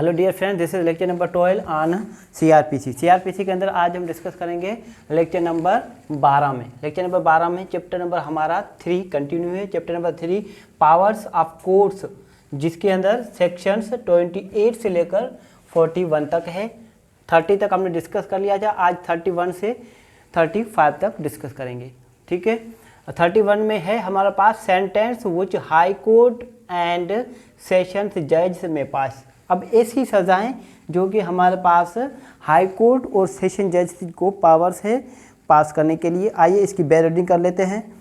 Hello dear friend, this is lecture number 12 on CrPC. CrPC के अंदर आज हम डिस्कस करेंगे लेक्चर नंबर 12 में। लेक्चर नंबर 12 में चैप्टर नंबर हमारा 3 कंटिन्यू है। Chapter number 3 powers of courts, जिसके अंदर सेक्शंस 28 से लेकर 41 तक है। 30 तक हमने डिस्कस कर लिया था, आज 31 से 35 तक डिस्कस करेंगे। ठीक है, 31 में है हमारे पास sentence which high court and sessions जज में पास। अब ऐसी सज़ाएं जो कि हमारे पास हाई कोर्ट और सेशन जज को पावर्स है पास करने के लिए। आइए इसकी बेयर रीडिंग कर लेते हैं।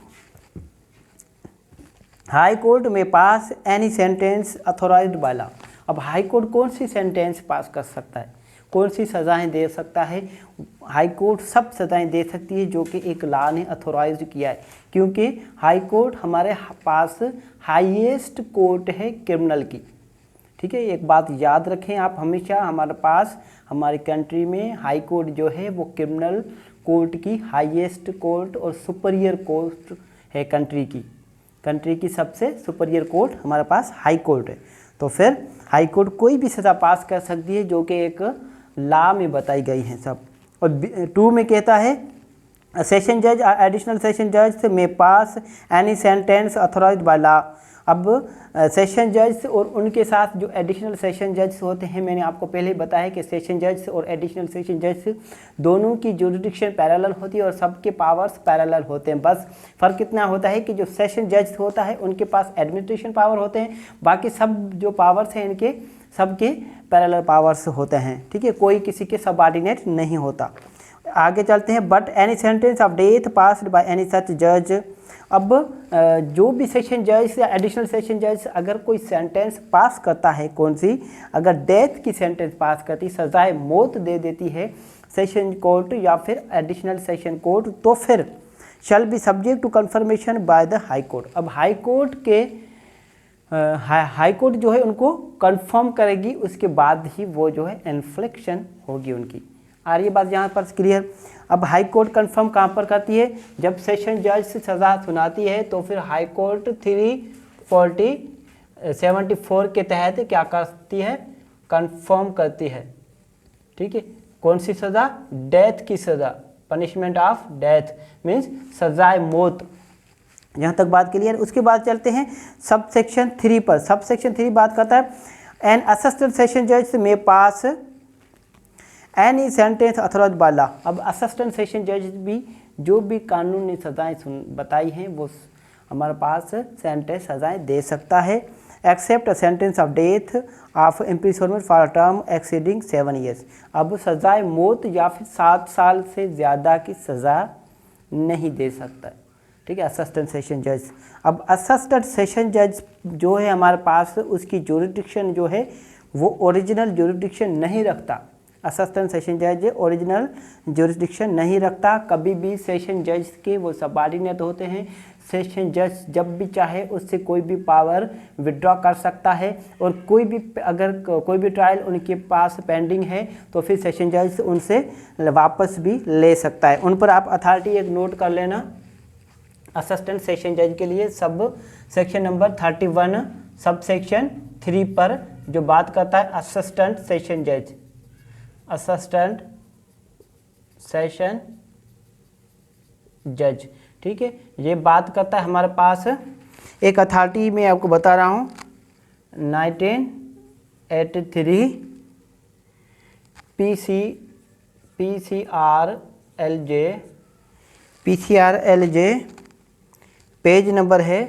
High court may pass any sentence authorized by law. अब हाई कोर्ट कौन सी सेंटेंस पास कर सकता है, कौन सी सज़ाएं दे सकता है? हाई कोर्ट सब सज़ाएं दे सकती है जो कि एक लॉ ने अथोराइज किया है, क्योंकि हाई कोर्ट हमारे पास हाईएस्ट कोर्ट है क्रिमिनल की। ठीक है, एक बात याद रखें आप हमेशा, हमारे पास हमारी कंट्री में हाई कोर्ट जो है वो क्रिमिनल कोर्ट की हाईएस्ट कोर्ट और सुपीरियर कोर्ट है। कंट्री की सबसे सुपीरियर कोर्ट हमारे पास हाई कोर्ट है। तो फिर हाई कोर्ट कोई भी सज़ा पास कर सकती है जो कि एक लॉ में बताई गई है सब। और 2 में कहता है सेशन जज एडिशनल सेशन जज may pass any sentence authorized by law. अब सेशन जज और उनके साथ जो एडिशनल सेशन जज होते हैं, मैंने आपको पहले ही बताया कि सेशन जज और एडिशनल सेशन जज दोनों की जुरिडिक्शन पैरेलल होती है और सबके पावर्स पैरेलल होते हैं। बस फ़र्क इतना होता है कि जो सेशन जज होता है उनके पास एडमिनिस्ट्रेशन पावर होते हैं, बाकी सब जो पावर्स हैं इनके सबके पैरेलल पावर्स होते हैं। ठीक है, कोई किसी के सबऑर्डिनेट नहीं होता। आगे चलते हैं। But any sentence of death passed by any such जज। अब जो भी सेशन जज या एडिशनल सेशन जज अगर कोई सेंटेंस पास करता है, कौन सी, अगर डेथ की सेंटेंस पास करती, सजाए मौत दे देती है सेशन कोर्ट या फिर एडिशनल सेशन कोर्ट, तो फिर shall be subject to confirmation by the high court. अब हाई कोर्ट के हाई कोर्ट जो है उनको कंफर्म करेगी, उसके बाद ही वो जो है इन्फ्लिक्शन होगी उनकी। आ रही है बात यहाँ पर क्लियर? अब हाई कोर्ट कंफर्म कहाँ पर करती है? जब सेशन जज से सज़ा सुनाती है तो फिर हाई कोर्ट 374 के तहत क्या करती है? कंफर्म करती है। ठीक है, कौन सी सज़ा? डेथ की सज़ा, पनिशमेंट ऑफ डेथ मीन्स सजाए मौत। यहाँ तक बात क्लियर। उसके बाद चलते हैं सब सेक्शन 3 पर। सब सेक्शन 3 बात करता है एन असिस्टेंट सेशन जज may pass any sentence authorized by law. अब असिस्टेंट सेशन जज भी जो भी कानूनी सज़ाएँ बताई हैं वो हमारे पास सेंटेंस सज़ाएँ दे सकता है, except a sentence of death of imprisonment for a term exceeding 7 years. अब सज़ाए मौत या फिर 7 साल से ज़्यादा की सज़ा नहीं दे सकता। ठीक है, असिस्टेंट सेशन जज। अब असिस्टेंट सेशन जज जो है हमारे पास, उसकी जुरिडिक्शन जो है वो ओरिजिनल जुरिडिक्शन नहीं रखता। असिस्टेंट सेशन जज ओरिजिनल जुरिडिक्शन नहीं रखता। कभी भी सेशन जज के वो सबऑर्डिनेट होते हैं। सेशन जज जब भी चाहे उससे कोई भी पावर विड्रॉ कर सकता है, और कोई भी अगर कोई भी ट्रायल उनके पास पेंडिंग है तो फिर सेशन जज उनसे वापस भी ले सकता है। उन पर आप अथॉरिटी एक नोट कर लेना असिस्टेंट सेशन जज के लिए। Sub section number 31 sub section 3 पर जो बात करता है असिस्टेंट सेशन जज, असिस्टेंट सेशन जज। ठीक है, ये बात करता है हमारे पास एक अथॉरिटी में आपको बता रहा हूँ 1983 PCRLJ पेज नंबर है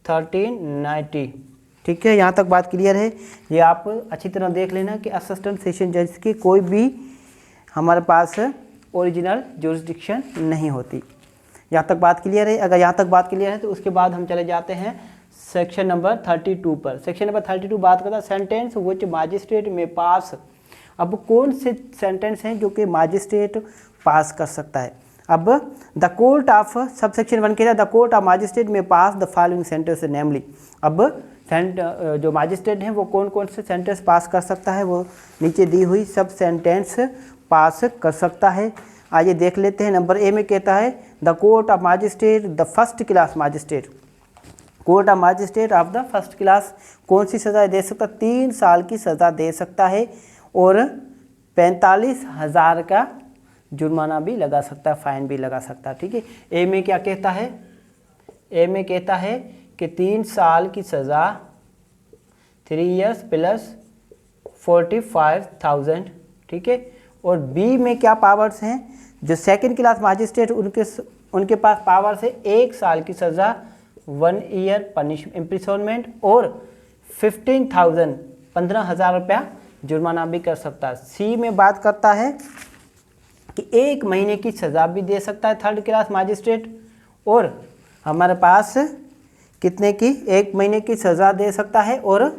1390। ठीक है, यहाँ तक बात क्लियर है। ये आप अच्छी तरह देख लेना कि असिस्टेंट सेशन जज की कोई भी हमारे पास ओरिजिनल जुरिडिक्शन नहीं होती। यहाँ तक बात क्लियर है? अगर यहाँ तक बात क्लियर है तो उसके बाद हम चले जाते हैं सेक्शन नंबर 32 पर। सेक्शन नंबर 32 बात करता है सेंटेंस विच मजिस्ट्रेट में पास। अब कौन से सेंटेंस हैं जो कि मजिस्ट्रेट पास कर सकता है? अब द कोर्ट ऑफ सब सेक्शन 1 कहता है द कोर्ट ऑफ मजिस्ट्रेट में पास द फॉलोइंग सेंटेंस नेमली। अब जो मजिस्ट्रेट हैं वो कौन कौन से सेंटेंस पास कर सकता है, वो नीचे दी हुई सब सेंटेंस पास कर सकता है। आइए देख लेते हैं। नंबर ए में कहता है the court of magistrate the first class magistrate. Court of magistrate of the first class कौन सी सज़ा दे सकता है? 3 साल की सज़ा दे सकता है और 45,000 का जुर्माना भी लगा सकता है, फाइन भी लगा सकता है। ठीक है, ए में क्या कहता है? ए में कहता है कि 3 साल की सज़ा 3 इयर्स प्लस 45,000। ठीक है, और बी में क्या पावर्स हैं? जो सेकंड क्लास मजिस्ट्रेट उनके पास पावर्स है 1 साल की सज़ा, 1 ईयर पनिश इम्प्रिजनमेंट और 15,000 रुपया जुर्माना भी कर सकता है। सी में बात करता है कि 1 महीने की सज़ा भी दे सकता है थर्ड क्लास मजिस्ट्रेट, और हमारे पास कितने की 1 महीने की सज़ा दे सकता है और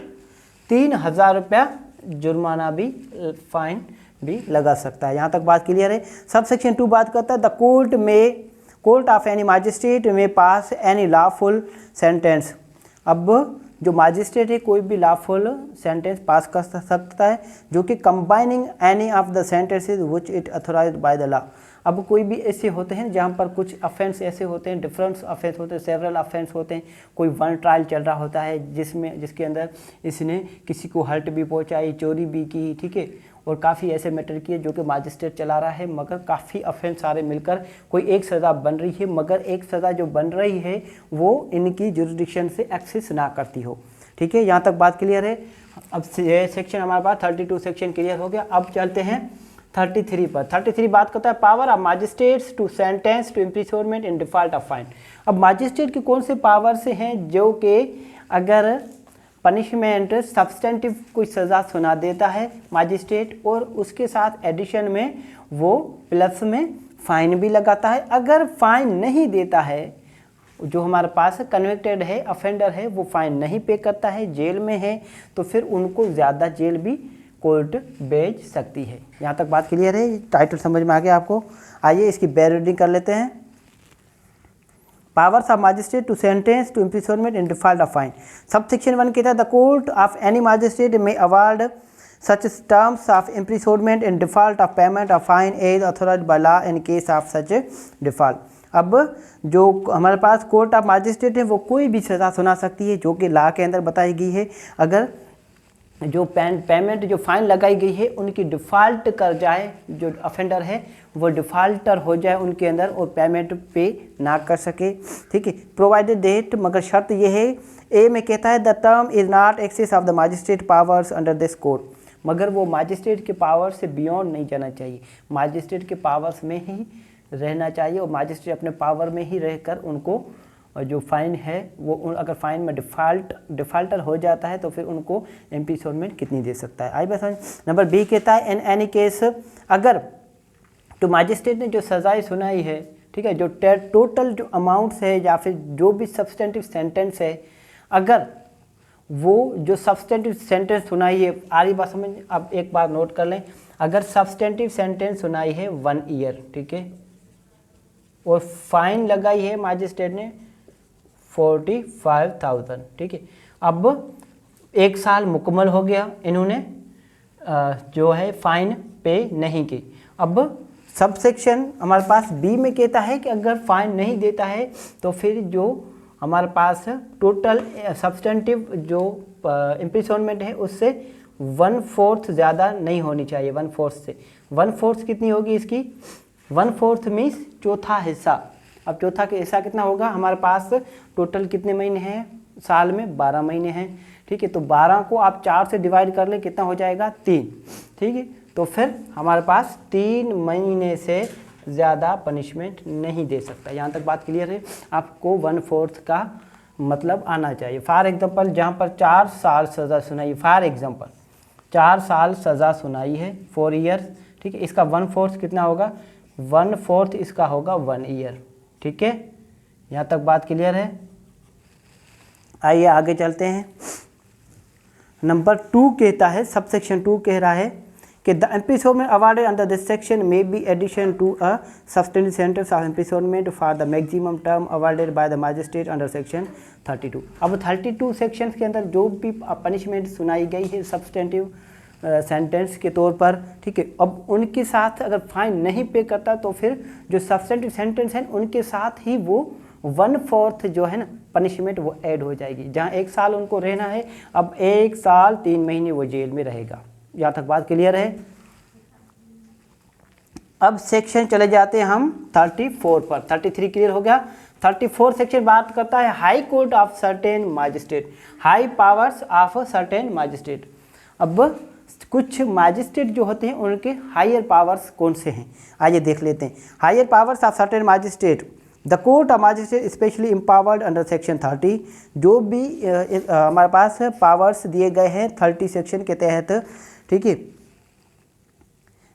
3,000 रुपया जुर्माना भी, फाइन भी लगा सकता है। यहाँ तक बात क्लियर है। सब सेक्शन 2 बात करता है the court of any magistrate में पास एनी लॉफुल सेंटेंस। अब जो मजिस्ट्रेट है कोई भी लॉफुल सेंटेंस पास कर सकता है जो कि combining any of the sentences which it authorised by the law. अब कोई भी ऐसे होते हैं जहाँ पर कुछ अफेंस ऐसे होते हैं, डिफरेंट अफेंस होते हैं, सेवरल अफेंस होते हैं। कोई वन ट्रायल चल रहा होता है जिसके अंदर इसने किसी को हर्ट भी पहुँचाई, चोरी भी की, ठीक है, और काफ़ी ऐसे मैटर किए जो कि मजिस्ट्रेट चला रहा है, मगर काफ़ी अफेंस सारे मिलकर कोई एक सज़ा बन रही है, मगर एक सज़ा जो बन रही है वो इनकी जुरिडिक्शन से एक्सेस ना करती हो। ठीक है, यहाँ तक बात क्लियर है। अब सेक्शन हमारे पास 32 सेक्शन क्लियर हो गया। अब चलते हैं 33 पर। 33 बात करता है power of magistrates to sentence to imprisonment in default of fine. अब मजिस्ट्रेट के कौन से पावर से हैं जो कि अगर पनिशमेंट सब्सटेंटिव कोई सज़ा सुना देता है मजिस्ट्रेट और उसके साथ एडिशन में वो प्लस में फ़ाइन भी लगाता है। अगर फ़ाइन नहीं देता है, जो हमारे पास कन्विक्टेड है, अफेंडर है, वो फ़ाइन नहीं पे करता है, जेल में है, तो फिर उनको ज़्यादा जेल भी कोर्ट भेज सकती है। यहाँ तक बात क्लियर है। टाइटल समझ में आ गया आपको। आइए इसकी बेयर रीडिंग कर लेते हैं। Powers of magistrate to sentence to imprisonment in default of fine. Sub section 1 कहता है the court of any magistrate may award such terms of imprisonment in default of payment of fine as authorized by law in case of such default. अब जो हमारे पास court of magistrate है वो कोई भी सज़ा सुना सकती है जो कि लॉ के अंदर बताई गई है। अगर जो पेमेंट जो फाइन लगाई गई है उनकी डिफ़ॉल्ट कर जाए, जो अफेंडर है वो डिफ़ॉल्टर हो जाए उनके अंदर और पेमेंट पे ना कर सके। ठीक है, प्रोवाइडेड डेट, मगर शर्त ये है, ए में कहता है the term is not excess of the magistrate powers under this code, मगर वो मजिस्ट्रेट के पावर से बियॉन्ड नहीं जाना चाहिए, मजिस्ट्रेट के पावर्स में ही रहना चाहिए और मजिस्ट्रेट अपने पावर में ही रहकर उनको जो फाइन है वो अगर फाइन में डिफ़ॉल्टर हो जाता है तो फिर उनको इम्प्रिजनमेंट कितनी दे सकता है। आई बात समझ। नंबर बी कहता है इन एनी केस, अगर तो मजिस्ट्रेट ने जो सज़ाएँ सुनाई है, ठीक है, जो टोटल जो अमाउंट्स है या फिर जो भी सब्सटेंटिव सेंटेंस है, अगर वो जो सब्सटेंटिव सेंटेंस सुनाई है, आ रही बात समझ। अब एक बार नोट कर लें, अगर सब्सटेंटिव सेंटेंस सुनाई है 1 ईयर, ठीक है, और फाइन लगाई है मजिस्ट्रेट ने 45,000, ठीक है, अब 1 साल मुकम्मल हो गया, इन्होंने जो है फाइन पे नहीं की। अब सब सेक्शन हमारे पास बी में कहता है कि अगर फाइन नहीं देता है तो फिर जो हमारे पास टोटल सब्सटेंटिव जो इम्प्रिजनमेंट है उससे 1/4 ज़्यादा नहीं होनी चाहिए। 1/4 से 1/4 कितनी होगी इसकी? 1/4 मीन्स चौथा हिस्सा। अब चौथा का हिस्सा कितना होगा? हमारे पास टोटल कितने महीने हैं साल में? 12 महीने हैं, ठीक है, तो 12 को आप 4 से डिवाइड कर लें, कितना हो जाएगा? 3, ठीक है, तो फिर हमारे पास 3 महीने से ज़्यादा पनिशमेंट नहीं दे सकता। यहाँ तक बात क्लियर है। आपको 1/4 का मतलब आना चाहिए। फॉर एग्जांपल जहाँ पर 4 साल सज़ा सुनाई, फॉर एग्जांपल 4 साल सज़ा सुनाई है, 4 ईयर्स, ठीक है, इसका 1/4 कितना होगा? 1/4 इसका होगा 1 ईयर, ठीक है। यहाँ तक बात क्लियर है। आइए आगे चलते हैं। नंबर 2 कहता है, सब सेक्शन 2 कह रहा है कि the imprisonment awarded under this section may be addition to a substantive sentence of imprisonment for the maximum term awarded by the magistrate under section 32। अब 32 सेक्शन के अंदर जो भी पनिशमेंट सुनाई गई है सब्सटेंटिव सेंटेंस के तौर पर, ठीक है, अब उनके साथ अगर फाइन नहीं पे करता तो फिर जो सब्सटेंटिव सेंटेंस हैं उनके साथ ही वो 1/4 जो है ना पनिशमेंट वो ऐड हो जाएगी। जहाँ 1 साल उनको रहना है, अब 1 साल 3 महीने वो जेल में रहेगा। यहाँ तक बात क्लियर है। अब सेक्शन चले जाते हैं हम 34 पर। 33 क्लियर हो गया। 34 सेक्शन बात करता है high court of certain magistrate, high powers of certain magistrate. अब कुछ मैजिस्ट्रेट जो होते हैं उनके हायर पावर्स कौन से हैं, आइए देख लेते हैं। Higher powers of certain magistrate, the court of magistrate specially empowered under section 30। जो भी हमारे पास पावर्स दिए गए हैं 30 सेक्शन के तहत, ठीक है,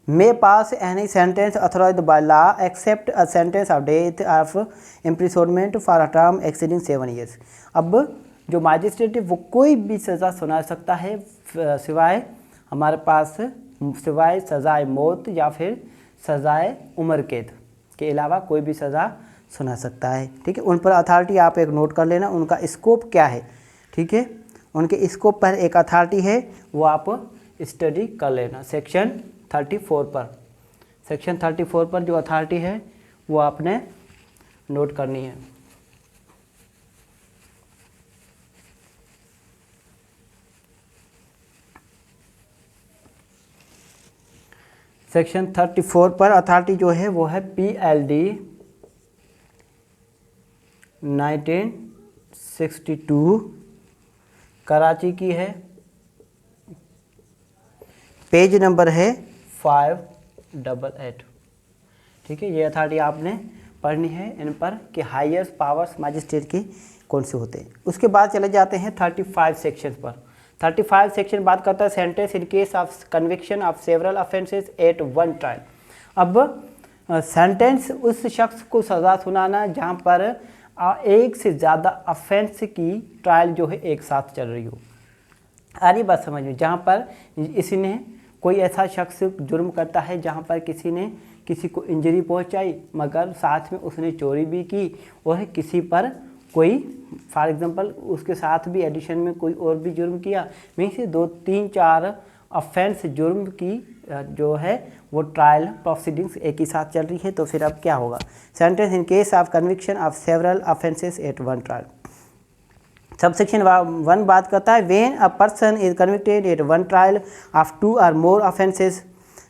may pass any sentence authorized by law except a sentence of death of imprisonment for a term exceeding 7 years। अब जो मैजिस्ट्रेट है वो कोई भी सज़ा सुना सकता है सिवाय हमारे पास सिवाय सज़ाए मौत या फिर सज़ाए उम्र कैद के अलावा कोई भी सज़ा सुना सकता है। ठीक है, उन पर अथॉरिटी आप एक नोट कर लेना, उनका स्कोप क्या है। ठीक है, उनके स्कोप पर एक अथॉरिटी है, वो आप स्टडी कर लेना सेक्शन 34 पर। सेक्शन 34 पर जो अथॉरिटी है वो आपने नोट करनी है। सेक्शन 34 पर अथॉरिटी जो है वो है PLD 1962 कराची की है, पेज नंबर है 588। ठीक है, ये अथॉरिटी आपने पढ़नी है इन पर कि हाईएस्ट पावर्स मैजिस्ट्रेट के कौन से होते हैं। उसके बाद चले जाते हैं 35 सेक्शन पर। 35 सेक्शन बात करता है sentence in case of conviction of several offences at one trial. अब सेंटेंस उस शख्स को सज़ा सुनाना जहाँ पर एक से ज़्यादा ऑफेंस की ट्रायल जो है एक साथ चल रही हो। आ रही बात समझ में, जहाँ पर इसने कोई ऐसा शख्स जुर्म करता है जहाँ पर किसी ने किसी को इंजरी पहुँचाई मगर साथ में उसने चोरी भी की और किसी पर कोई फॉर एग्जांपल उसके साथ भी एडिशन में कोई और भी जुर्म किया, वहीं से 2, 3, 4 ऑफेंस जुर्म की जो है वो ट्रायल प्रोसीडिंग्स एक ही साथ चल रही है। तो फिर अब क्या होगा, sentence in case of conviction of several offences at one trial. Subsection 1 बात करता है when a person is convicted at one trial of 2 और मोर ऑफेंसेस।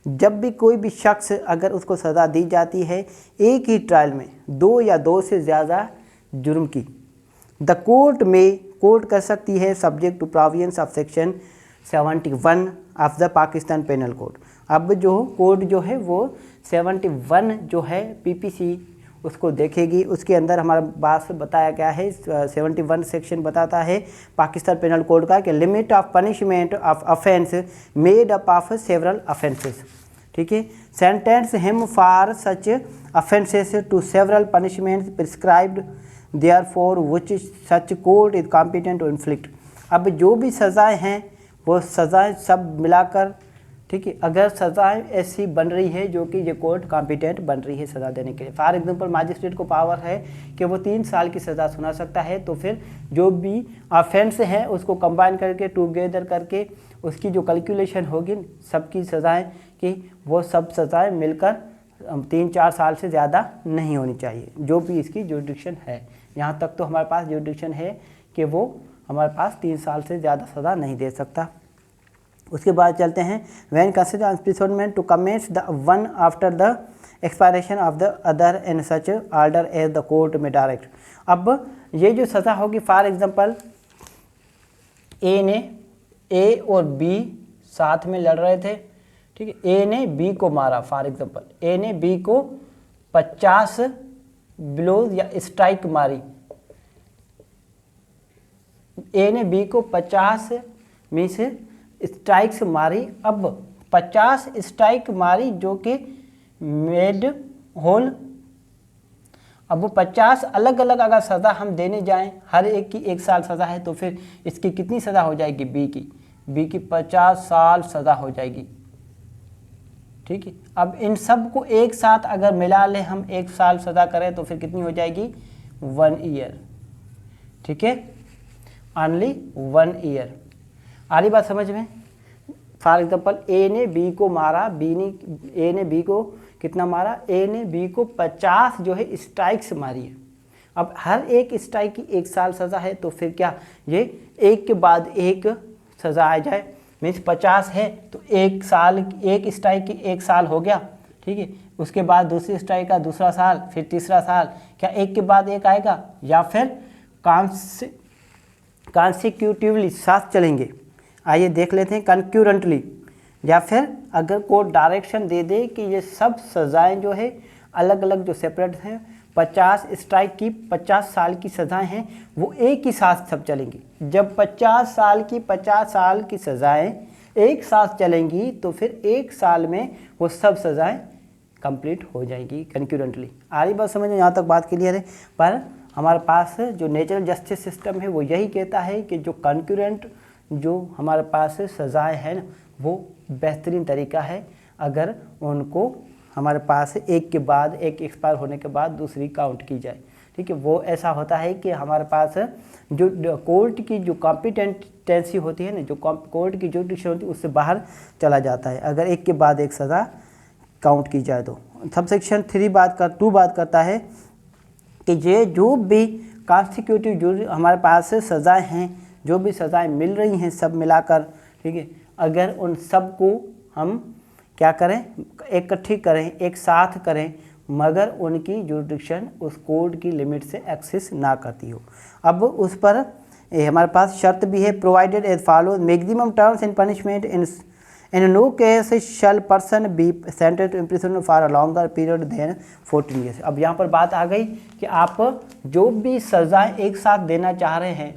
जब भी कोई भी शख्स अगर उसको सज़ा दी जाती है एक ही ट्रायल में 2 या 2 से ज़्यादा जुर्म की, द कोर्ट में कोर्ट कर सकती है subject to provisions of section 71 of the Pakistan penal code. अब जो कोड जो है वो 71 जो है PPC उसको देखेगी। उसके अंदर हमारा बात बताया गया है 71 सेक्शन बताता है पाकिस्तान पेनल कोड का कि limit of punishment of offence made up of several offences. ठीक है, sentence him for such offences to several punishments prescribed therefor which such court is competent to inflict. अब जो भी सज़ाएं हैं वो सज़ाएं सब मिलाकर, ठीक है, अगर सज़ाएं ऐसी बन रही है जो कि ये कोर्ट कॉम्पिटेंट बन रही है सज़ा देने के लिए। फॉर एग्जांपल मैजिस्ट्रेट को पावर है कि वो 3 साल की सज़ा सुना सकता है, तो फिर जो भी ऑफेंस है उसको कंबाइन करके टुगेदर करके उसकी जो कैलकुलेशन होगी सबकी सज़ाएं कि वो सब सज़ाएं मिलकर 3-4 साल से ज़्यादा नहीं होनी चाहिए जो भी इसकी जुरिडिक्शन है। यहाँ तक तो हमारे पास जुरिडिक्शन है कि वो हमारे पास 3 साल से ज़्यादा सज़ा नहीं दे सकता। उसके बाद चलते हैं when consider imprisonment to commence the one after the expiration of the other in such order as the court may direct. अब ये जो सज़ा होगी फॉर एग्जांपल ए और बी साथ में लड़ रहे थे, ठीक है, ए ने बी को मारा, फॉर एग्जांपल ए ने बी को 50 ब्लोज या स्ट्राइक मारी, ए ने बी को 50 में से स्ट्राइक्स मारी। अब 50 स्ट्राइक मारी जो कि मेड होल। अब वो 50 अलग अलग अगर सज़ा हम देने जाएं, हर एक की 1 साल सज़ा है, तो फिर इसकी कितनी सज़ा हो जाएगी बी की 50 साल सज़ा हो जाएगी। ठीक है, अब इन सब को एक साथ अगर मिला लें हम 1 साल सज़ा करें तो फिर कितनी हो जाएगी 1 ईयर। ठीक है, ओनली 1 ईयर। आ रही बात समझ में। फॉर एग्जांपल ए ने बी को मारा, ए ने बी को कितना मारा, ए ने बी को 50 जो है स्ट्राइक्स मारी है। अब हर एक स्ट्राइक की 1 साल सज़ा है, तो फिर क्या ये एक के बाद एक सज़ा आ जाए, मीन्स 50 है तो 1 साल, एक स्ट्राइक की 1 साल हो गया, ठीक है। उसके बाद दूसरी स्ट्राइक का दूसरा साल, फिर तीसरा साल, क्या एक के बाद एक आएगा या फिर कॉन्सिक्यूटिवली साथ चलेंगे? आइए देख लेते हैं कंक्यूरेंटली, या फिर अगर कोर्ट डायरेक्शन दे दे कि ये सब सज़ाएं जो है अलग अलग जो सेपरेट हैं, 50 स्ट्राइक की 50 साल की सज़ाएं हैं, वो एक ही साथ सब चलेंगी। जब 50 साल की सज़ाएं एक साथ चलेंगी तो फिर 1 साल में वो सब सज़ाएं कंप्लीट हो जाएंगी कंक्यूरेंटली। आ रही बात समझ में? यहाँ तक बात क्लियर है। पर हमारे पास जो नेचुरल जस्टिस सिस्टम है वो यही कहता है कि जो कंक्यूरेंट जो हमारे पास सज़ाएं हैं ना, वो बेहतरीन तरीका है अगर उनको हमारे पास एक के बाद एक एक्सपायर होने के बाद दूसरी काउंट की जाए, ठीक है। वो ऐसा होता है कि हमारे पास जो कोर्ट की जो कॉम्पिटेंसी होती है ना, जो कोर्ट की जो डिसीजन होती है उससे बाहर चला जाता है अगर एक के बाद एक सज़ा काउंट की जाए तो। सबसेक्शन 2 बात करता है कि ये जो भी कॉन्सिक्यूटिव जो हमारे पास सज़ाएँ हैं, जो भी सज़ाएँ मिल रही हैं सब मिलाकर, ठीक है, अगर उन सब को हम क्या करें, इकट्ठी करें, एक साथ करें, मगर उनकी जुरिडिक्शन उस कोर्ट की लिमिट से एक्सेस ना करती हो। अब उस पर हमारे पास शर्त भी है, provided as follows, maximum terms in punishment in no case shall person be sentenced to imprisonment for a longer period than 14 years. अब यहाँ पर बात आ गई कि आप जो भी सज़ाएँ एक साथ देना चाह रहे हैं,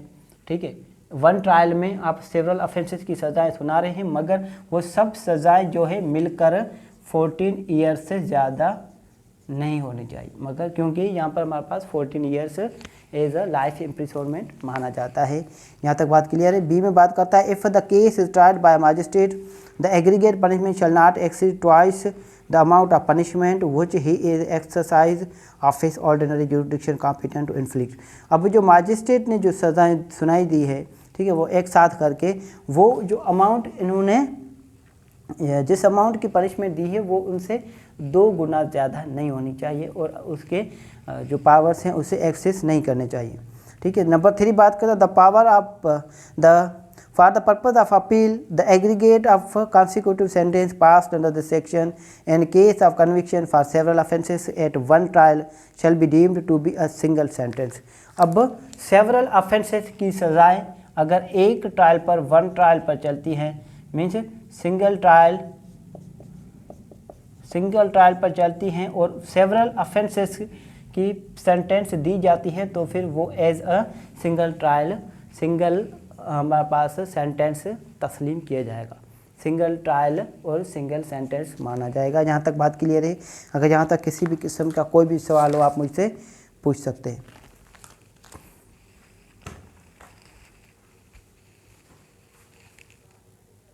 ठीक है, वन ट्रायल में आप सेवरल ऑफेंसेस की सज़ाएं सुना रहे हैं, मगर वो सब सज़ाएं जो है मिलकर 14 ईयर्स से ज़्यादा नहीं होनी चाहिए, मगर क्योंकि यहाँ पर हमारे पास 14 years as a life imprisonment माना जाता है। यहाँ तक बात क्लियर है। बी में बात करता है, if the case is tried by magistrate the aggregate punishment shall not exceed twice the amount of punishment which he is exercise of his ordinary jurisdiction competent to inflict. अब जो magistrate ने जो सज़ाएँ सुनाई दी है, ठीक है, वो एक साथ करके वो जो अमाउंट इन्होंने जिस अमाउंट की पनिशमेंट दी है वो उनसे 2 गुना ज़्यादा नहीं होनी चाहिए और उसके जो पावर्स हैं उसे एक्सेस नहीं करने चाहिए, ठीक है। नंबर 3 बात करता है, the power of the for the purpose of appeal the aggregate of consecutive sentence passed under the section in case of conviction for several offences at one trial shall be deemed to be a single sentence. अब several offences की सज़ाएँ अगर एक trial पर, one trial पर चलती हैं, means single trial पर चलती हैं और सेवरल ऑफेंसेस की सेंटेंस दी जाती है, तो फिर वो एज अ सिंगल हमारे पास सेंटेंस तस्लीम किया जाएगा, सिंगल ट्रायल और सिंगल सेंटेंस माना जाएगा। यहाँ तक बात क्लियर है। अगर यहाँ तक किसी भी किस्म का कोई भी सवाल हो आप मुझसे पूछ सकते हैं।